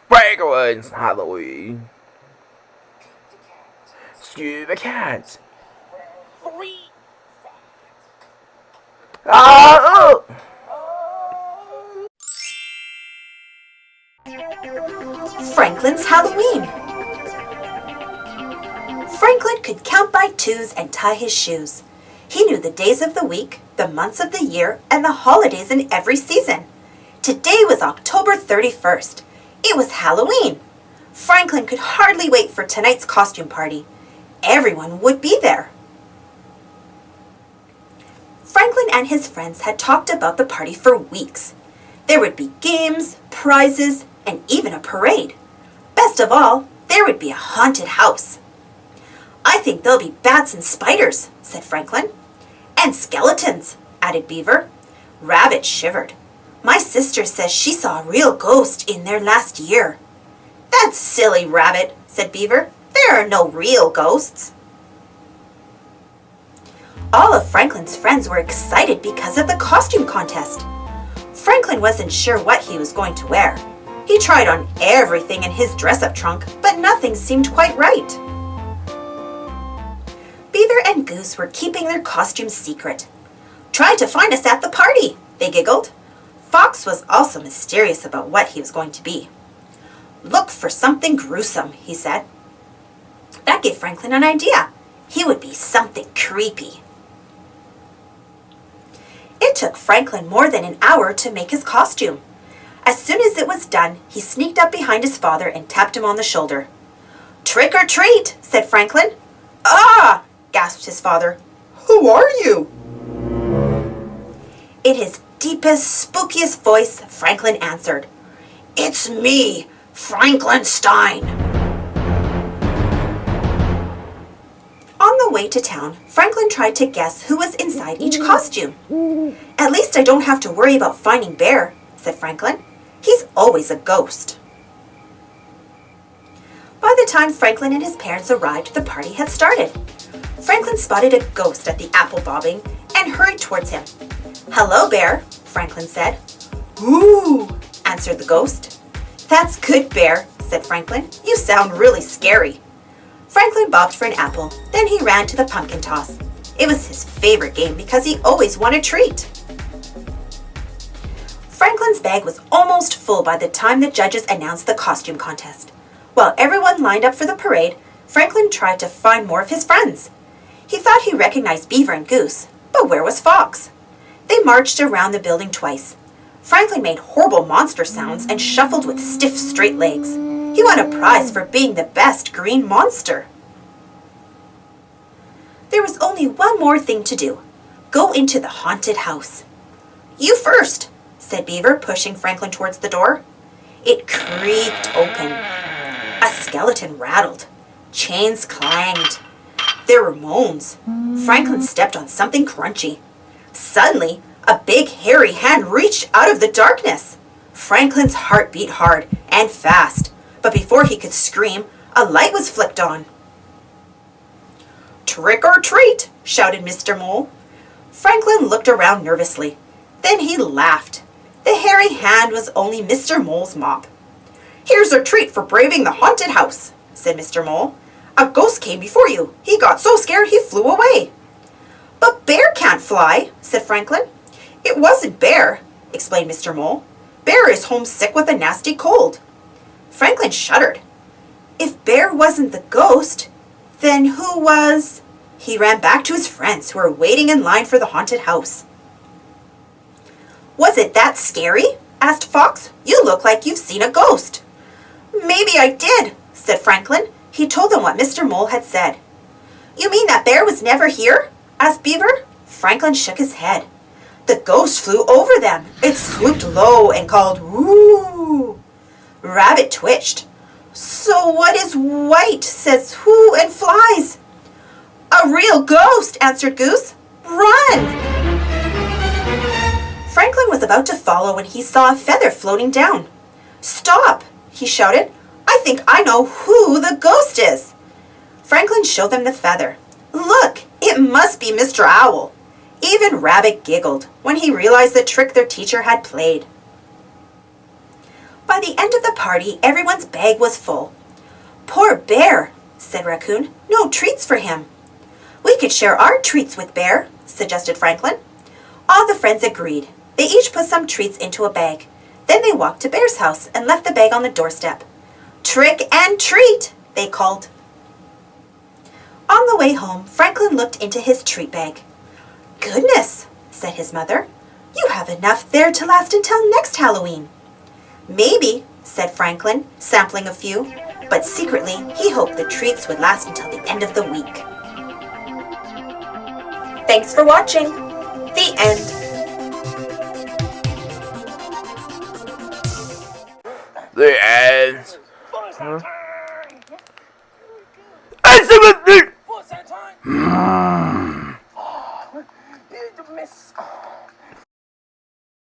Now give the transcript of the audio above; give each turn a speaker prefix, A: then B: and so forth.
A: Franklin's Halloween. Scuba cat. Oh!
B: Franklin's Halloween. Franklin could count by twos and tie his shoes. He knew the days of the week, the months of the year, and the holidays in every season. Today was October 31st. It was Halloween. Franklin could hardly wait for tonight's costume party. Everyone would be there. Franklin and his friends had talked about the party for weeks. There would be games, prizes, and even a parade. Best of all, there would be a haunted house. "I think there'll be bats and spiders," said Franklin. "And skeletons," added Beaver. Rabbit shivered. "My sister says she saw a real ghost in there last year." "That's silly, Rabbit," said Beaver. "There are no real ghosts." All of Franklin's friends were excited because of the costume contest. Franklin wasn't sure what he was going to wear. He tried on everything in his dress-up trunk, but nothing seemed quite right. Beaver and Goose were keeping their costumes secret. "Try to find us at the party," they giggled. Fox was also mysterious about what he was going to be. "Look for something gruesome," he said. That gave Franklin an idea. He would be something creepy. It took Franklin more than an hour to make his costume. As soon as it was done, he sneaked up behind his father and tapped him on the shoulder. "Trick or treat," said Franklin. "Ah!" gasped his father. "Who are you?" In his deepest, spookiest voice, Franklin answered, "It's me, Franklin Stein." On the way to town, Franklin tried to guess who was inside each costume. "At least I don't have to worry about finding Bear," said Franklin. "He's always a ghost." By the time Franklin and his parents arrived, the party had started. Franklin spotted a ghost at the apple bobbing and hurried towards him. "Hello, Bear," Franklin said. "Ooh," answered the ghost. "That's good, Bear," said Franklin. "You sound really scary." Franklin bobbed for an apple, then he ran to the pumpkin toss. It was his favorite game because he always won a treat. Franklin's bag was almost full by the time the judges announced the costume contest. While everyone lined up for the parade, Franklin tried to find more of his friends. He thought he recognized Beaver and Goose, but where was Fox? They marched around the building twice. Franklin made horrible monster sounds and shuffled with stiff, straight legs. He won a prize for being the best green monster. There was only one more thing to do. Go into the haunted house. "You first," said Beaver, pushing Franklin towards the door. It creaked open. A skeleton rattled. Chains clanged. There were moans. Franklin stepped on something crunchy. Suddenly, a big hairy hand reached out of the darkness. Franklin's heart beat hard and fast, but before he could scream, a light was flicked on. "Trick or treat," shouted Mr. Mole. Franklin looked around nervously. Then he laughed. The hairy hand was only Mr. Mole's mop. "Here's a treat for braving the haunted house," said Mr. Mole. "A ghost came before you. He got so scared he flew away." "But Bear can't fly," said Franklin. "It wasn't Bear," explained Mr. Mole. "Bear is homesick with a nasty cold." Franklin shuddered. If Bear wasn't the ghost, then who was? He ran back to his friends who were waiting in line for the haunted house. "Was it that scary?" asked Fox. "You look like you've seen a ghost." "Maybe I did," said Franklin. He told them what Mr. Mole had said. "You mean that Bear was never here?" asked Beaver. Franklin shook his head. "The ghost flew over them. It swooped low and called, 'Woo!' Rabbit twitched. 'So what is white, says who, and flies?' 'A real ghost,' answered Goose. 'Run!' Franklin was about to follow when he saw a feather floating down. "Stop!" he shouted. "I think I know who the ghost is." Franklin showed them the feather. "Look, it must be Mr. Owl." Even Rabbit giggled when he realized the trick their teacher had played. By the end of the party, everyone's bag was full. "Poor Bear," said Raccoon. "No treats for him." "We could share our treats with Bear," suggested Franklin. All the friends agreed. They each put some treats into a bag. Then they walked to Bear's house and left the bag on the doorstep. "Trick and treat," they called. On the way home, Franklin looked into his treat bag. "Goodness," said his mother. "You have enough there to last until next Halloween." "Maybe," said Franklin, sampling a few, but secretly he hoped the treats would last until the end of the week. Thanks for watching. The end.
A: The end. Huh? I see what